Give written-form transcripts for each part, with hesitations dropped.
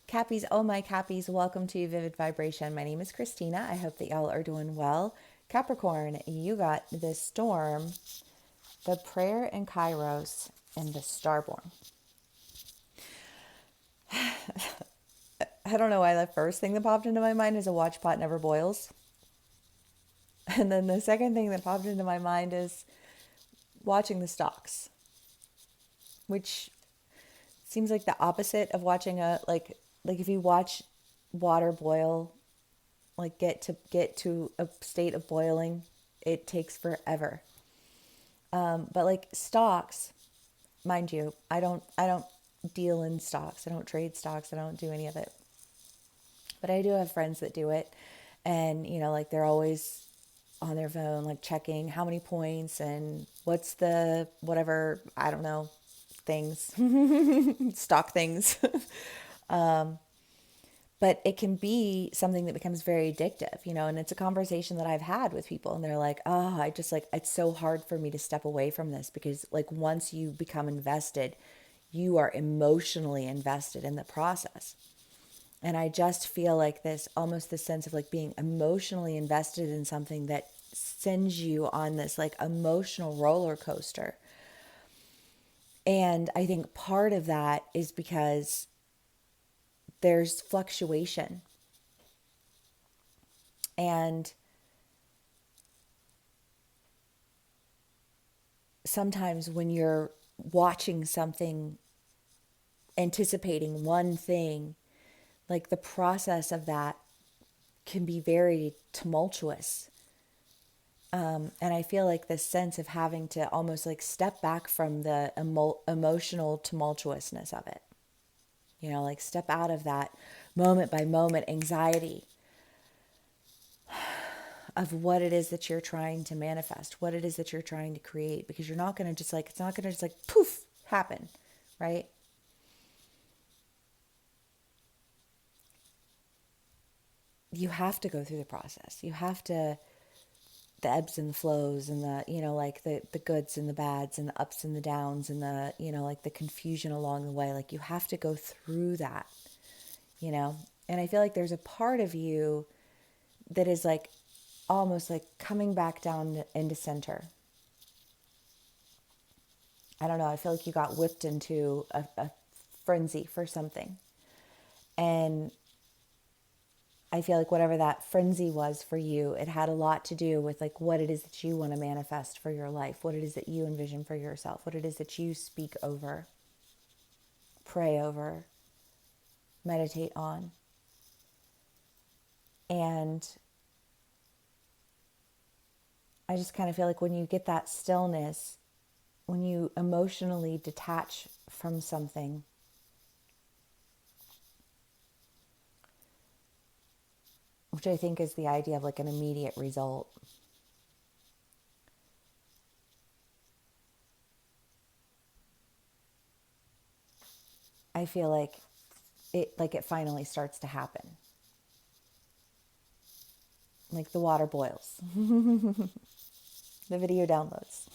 Cappies, oh my Cappies, welcome to Vivid Vibration. My name is Christina. I hope that y'all are doing well. Capricorn, you got the storm, the prayer in Kairos, and the starborn. I don't know why the first thing that popped into my mind is a watch pot never boils. And then the second thing that popped into my mind is watching the stocks, which seems like the opposite of watching like if you watch water boil, like get to a state of boiling, it takes forever. But like stocks, mind you, I don't deal in stocks. I don't trade stocks. I don't do any of it. But I do have friends that do it, and like they're always on their phone, like checking how many points and what's the whatever, I don't know, things, stock things. But it can be something that becomes very addictive, and it's a conversation that I've had with people, and they're like, oh, I just like, it's so hard for me to step away from this because like once you become invested, you are emotionally invested in the process. And I just feel like this, almost this sense of like being emotionally invested in something that sends you on this like emotional roller coaster. And I think part of that is because there's fluctuation. And sometimes when you're watching something, anticipating one thing, like the process of that can be very tumultuous. And I feel like this sense of having to almost like step back from the emotional tumultuousness of it, like step out of that moment by moment anxiety of what it is that you're trying to manifest, what it is that you're trying to create, because you're not going to just like, it's not going to just like poof happen, right? You have to go through the process. You have to, the ebbs and the flows and the, like the goods and the bads and the ups and the downs and the, like the confusion along the way. Like you have to go through that, and I feel like there's a part of you that is like almost like coming back down into center. I don't know. I feel like you got whipped into a frenzy for something. And I feel like whatever that frenzy was for you, it had a lot to do with like what it is that you want to manifest for your life, what it is that you envision for yourself, what it is that you speak over, pray over, meditate on. And I just kind of feel like when you get that stillness, when you emotionally detach from something, which I think is the idea of like an immediate result, I feel like it finally starts to happen. Like the water boils, the video downloads,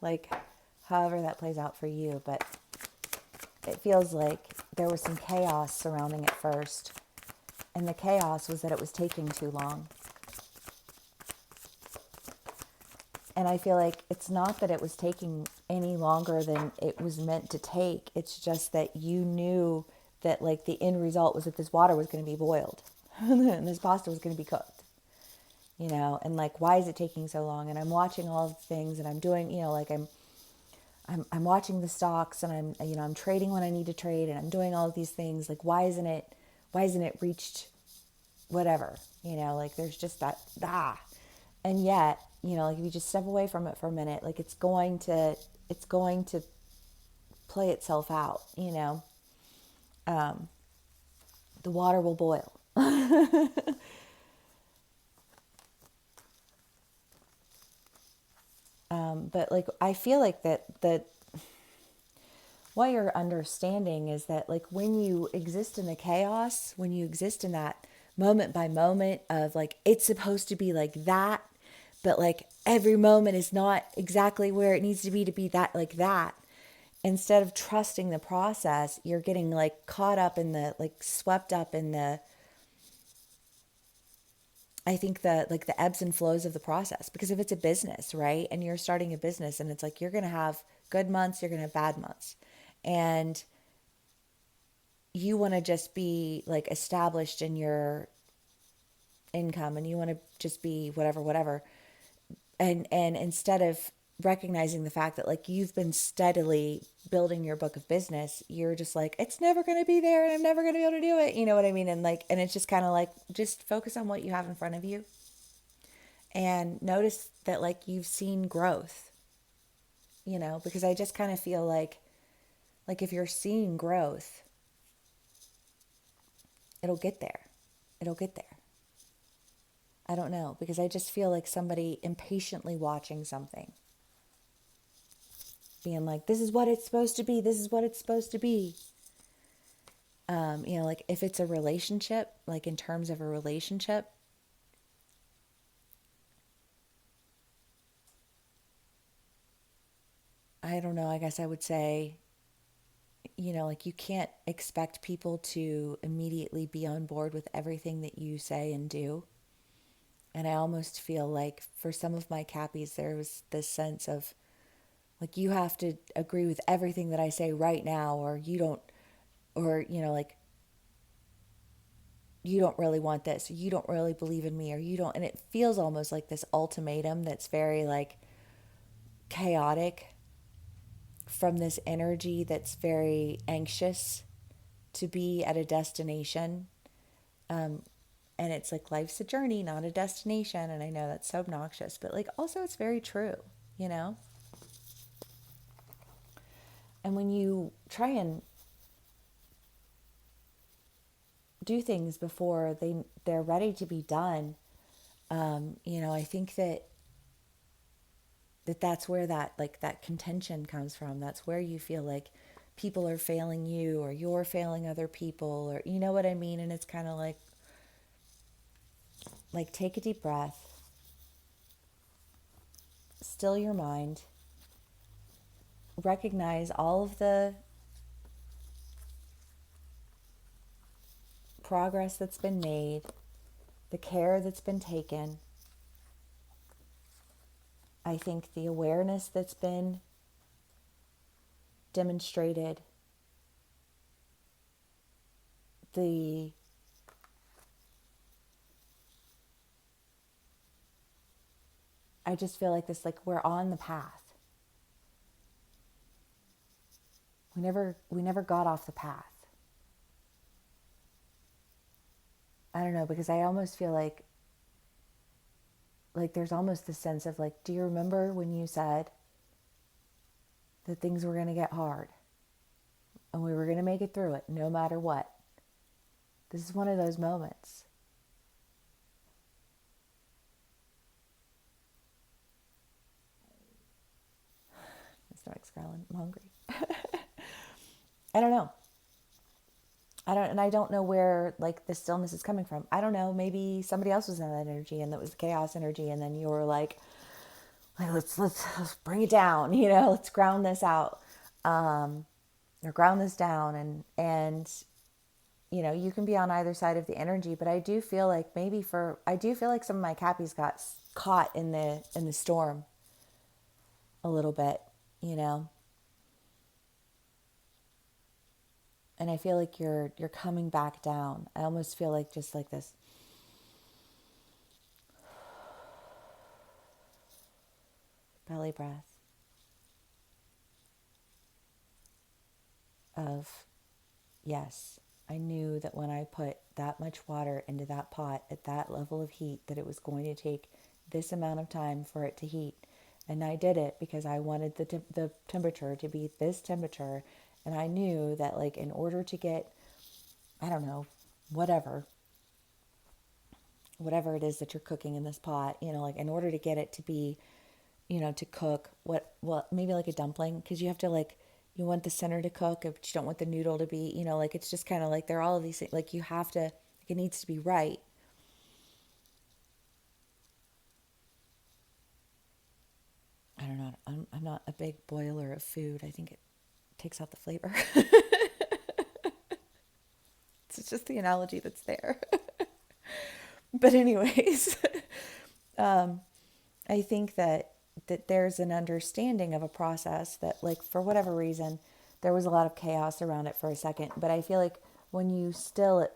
like however that plays out for you. But it feels like there was some chaos surrounding it first. And the chaos was that it was taking too long. And I feel like it's not that it was taking any longer than it was meant to take. It's just that you knew that like the end result was that this water was going to be boiled and this pasta was going to be cooked, and like, why is it taking so long? And I'm watching all the things and I'm doing, like I'm watching the stocks and I'm trading when I need to trade and I'm doing all of these things. Like, why isn't it reached whatever, like there's just that, and yet, like if you just step away from it for a minute, like it's going to play itself out, the water will boil. But like, I feel like that what you're understanding is that like when you exist in the chaos, when you exist in that moment by moment of like, it's supposed to be like that, but like every moment is not exactly where it needs to be that like that. instead of trusting the process, you're getting like caught up in the, like swept up in the, I think the like the ebbs and flows of the process. Because if it's a business, right? And you're starting a business and it's like you're going to have good months, you're going to have bad months. And you want to just be like established in your income and you want to just be whatever whatever. And instead of recognizing the fact that like you've been steadily building your book of business, you're just like it's never going to be there and I'm never going to be able to do it, you know what I mean? And like, and it's just kind of like just focus on what you have in front of you and notice that like you've seen growth, you know, because I just kind of feel like if you're seeing growth, it'll get there. It'll get there. I don't know, because I just feel like somebody impatiently watching something, being like, this is what it's supposed to be. This is what it's supposed to be. You know, like if it's a relationship, like in terms of a relationship, I don't know. I guess I would say, you know, like you can't expect people to immediately be on board with everything that you say and do. And I almost feel like for some of my cappies, there was this sense of like, you have to agree with everything that I say right now, or you don't, or, you know, like, you don't really want this, or you don't really believe in me, or you don't. And it feels almost like this ultimatum that's very like chaotic from this energy that's very anxious to be at a destination. And it's like life's a journey, not a destination. And I know that's so obnoxious, but like also it's very true, you know? And when you try and do things before they're ready to be done, you know, I think that's where that like that contention comes from. That's where you feel like people are failing you or you're failing other people, or you know what I mean? And it's kind of like take a deep breath, still your mind, recognize all of the progress that's been made, the care that's been taken. I think the awareness that's been demonstrated, the I just feel like this, like we're on the path. We never got off the path. I don't know, because I almost feel like there's almost this sense of like, do you remember when you said that things were going to get hard and we were going to make it through it no matter what? This is one of those moments. My stomach's growling. I'm hungry. I don't know. I don't know where like the stillness is coming from. I don't know. Maybe somebody else was in that energy and that was the chaos energy, and then you were like let's bring it down. You know, let's ground this out, or ground this down, and you know, you can be on either side of the energy. But I do feel like I do feel like some of my cappies got caught in the storm a little bit. You know, and I feel like you're coming back down. I almost feel like just like this belly breath of yes, I knew that when I put that much water into that pot at that level of heat, that it was going to take this amount of time for it to heat. And I did it because I wanted the temperature to be this temperature. And I knew that like in order to get, I don't know, whatever, whatever it is that you're cooking in this pot, you know, like in order to get it to be, you know, to cook well, maybe like a dumpling, because you have to like, you want the center to cook, but you don't want the noodle to be, you know, like it's just kind of like there are all of these things, like you have to, like it needs to be right. I don't know. I'm not a big boiler of food. I think it takes out the flavor. It's just the analogy that's there. But anyways, I think that there's an understanding of a process that, like, for whatever reason, there was a lot of chaos around it for a second. But I feel like when you still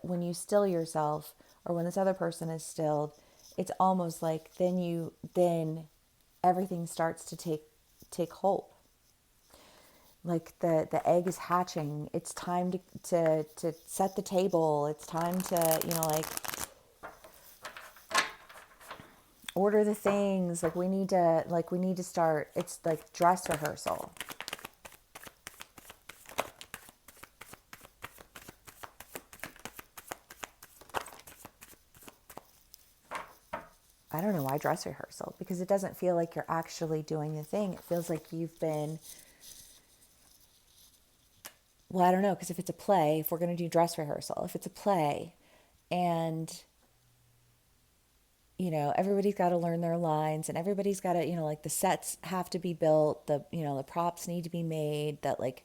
yourself, or when this other person is stilled, it's almost like then everything starts to take hold. Like the egg is hatching. It's time to set the table. It's time to, like, order the things. Like, we need to start. It's like dress rehearsal. I don't know why dress rehearsal, because it doesn't feel like you're actually doing the thing. It feels like you've been, well, I don't know, because if it's a play, if we're going to do dress rehearsal, if it's a play and, everybody's got to learn their lines, and everybody's got to, like, the sets have to be built, the props need to be made, that, like,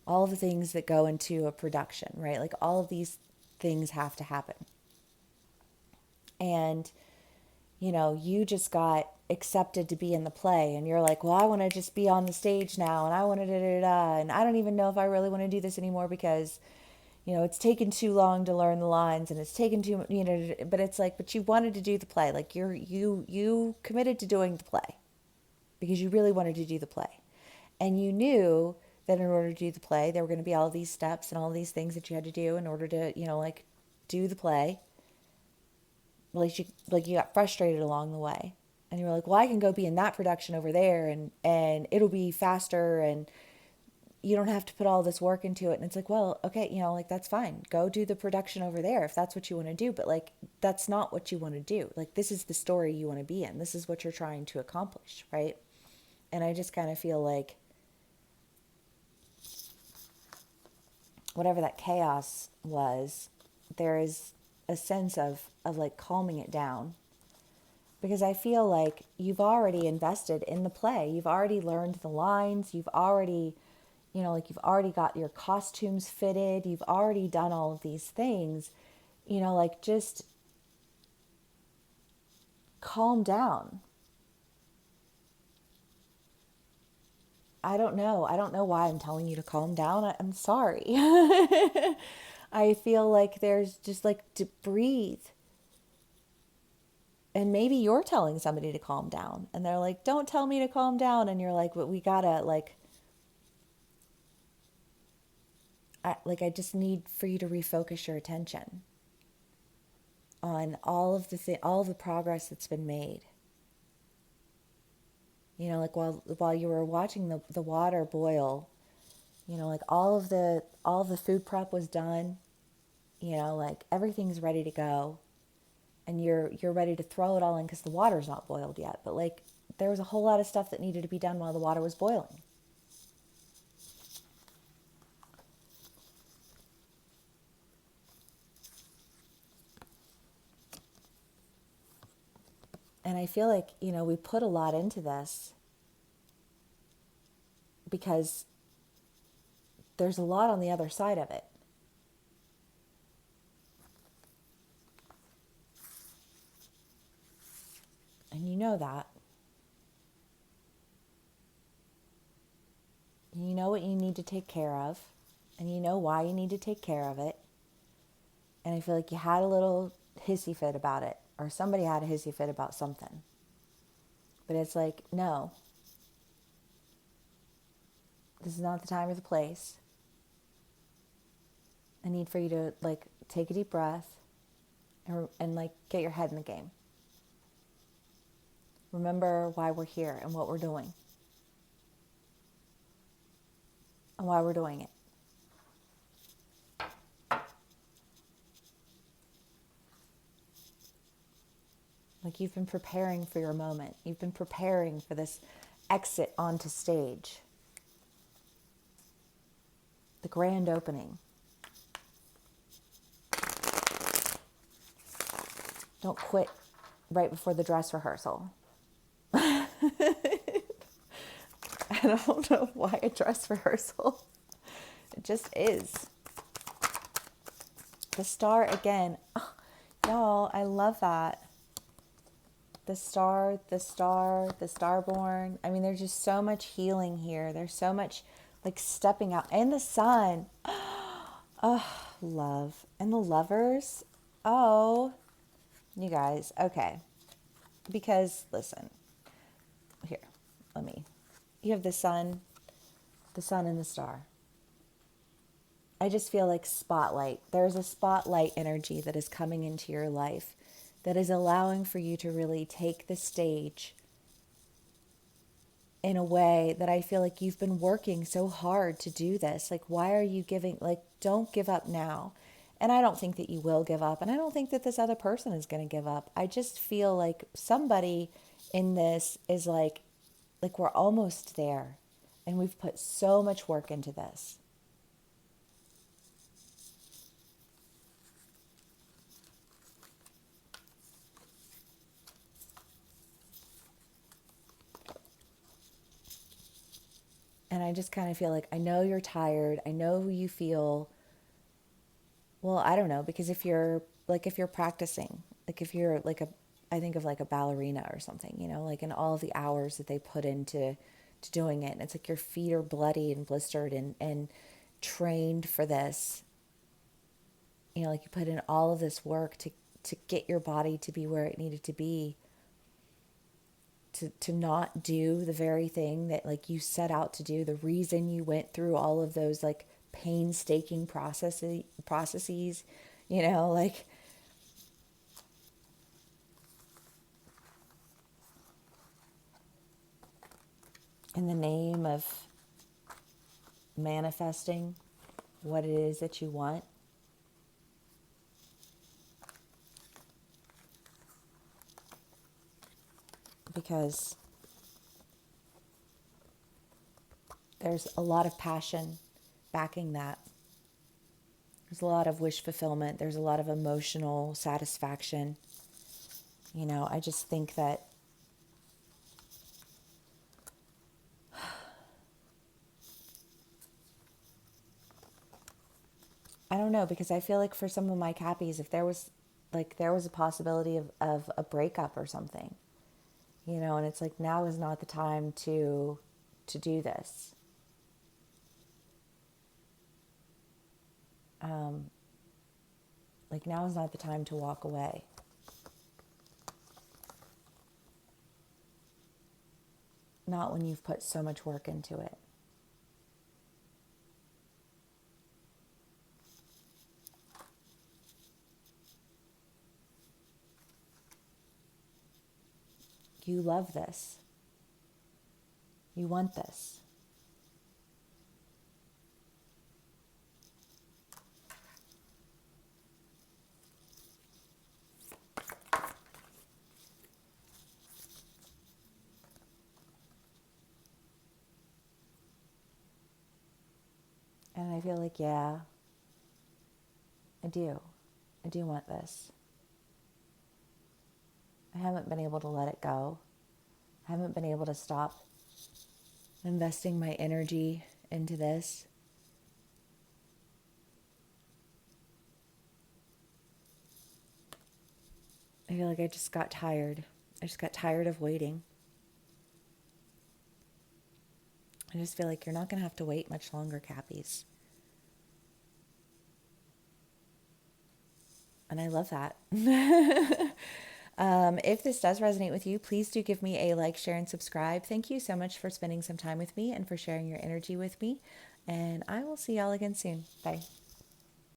all of the things that go into a production, right? Like, all of these things have to happen. And, you just got accepted to be in the play, and you're like, well, I want to just be on the stage now, and I want to da da da, and I don't even know if I really want to do this anymore, because it's taken too long to learn the lines, and it's taken too, but it's like, but you wanted to do the play. Like, you committed to doing the play because you really wanted to do the play. And you knew that in order to do the play, there were going to be all these steps and all these things that you had to do in order to, like, do the play. You got frustrated along the way, and you were like, well, I can go be in that production over there, and it'll be faster, and you don't have to put all this work into it. And it's like, well, okay, like, that's fine. Go do the production over there if that's what you want to do. But, like, that's not what you want to do. Like, this is the story you want to be in. This is what you're trying to accomplish, right? And I just kind of feel like whatever that chaos was, there is a sense of like calming it down. Because I feel like you've already invested in the play. You've already learned the lines. You've already you've already got your costumes fitted. You've already done all of these things, like, just calm down. I don't know. I don't know why I'm telling you to calm down. I'm sorry. I feel like there's just, like, to breathe. And maybe you're telling somebody to calm down, and they're like, don't tell me to calm down. And you're like, but we gotta, like, I just need for you to refocus your attention on all of the progress that's been made. Like, while you were watching the water boil, like, all of the food prep was done. Like, everything's ready to go, and you're ready to throw it all in because the water's not boiled yet. But, like, there was a whole lot of stuff that needed to be done while the water was boiling. And I feel like, we put a lot into this because there's a lot on the other side of it. And you know that. You know what you need to take care of, and you know why you need to take care of it. And I feel like you had a little hissy fit about it, or somebody had a hissy fit about something. But it's like, no, this is not the time or the place. I need for you to, like, take a deep breath and like, get your head in the game. Remember why we're here and what we're doing and why we're doing it. Like, you've been preparing for your moment. You've been preparing for this exit onto stage. The grand opening. Don't quit right before the dress rehearsal. I don't know why a dress rehearsal. It just is. The star again. Oh, y'all, I love that. The star, the star, the starborn. I mean, there's just so much healing here. There's so much like stepping out. And the sun. Oh, love. And the lovers. Oh, you guys. Okay. Because, listen, here, you have the sun and the star. I just feel like spotlight. There's a spotlight energy that is coming into your life that is allowing for you to really take the stage in a way that I feel like you've been working so hard to do this. Like, why are you giving, like, don't give up now. And I don't think that you will give up. And I don't think that this other person is going to give up. I just feel like somebody in this is like we're almost there. And we've put so much work into this. And I just kind of feel like, I know you're tired. I know you feel, well, I don't know, because if you're practicing, like if you're like I think of like a ballerina or something, you know, like in all of the hours that they put into to doing it. And it's like your feet are bloody and blistered and trained for this. You know, like you put in all of this work to get your body to be where it needed to be. To not do the very thing that like you set out to do, the reason you went through all of those like painstaking processes, you know, like in the name of manifesting what it is that you want. Because there's a lot of passion backing that. There's a lot of wish fulfillment. There's a lot of emotional satisfaction. You know, I just think that I don't know, because I feel like for some of my Cappies, if there was a possibility of a breakup or something, you know, and it's like now is not the time to do this. Like now is not the time to walk away. Not when you've put so much work into it. You love this. You want this. And I feel like, yeah, I do. I do want this. I haven't been able to let it go. I haven't been able to stop investing my energy into this. I feel like I just got tired. I just got tired of waiting. I just feel like you're not going to have to wait much longer, Cappies. And I love that. If this does resonate with you, please do give me a like, share, and subscribe. Thank you so much for spending some time with me and for sharing your energy with me. And I will see y'all again soon. Bye.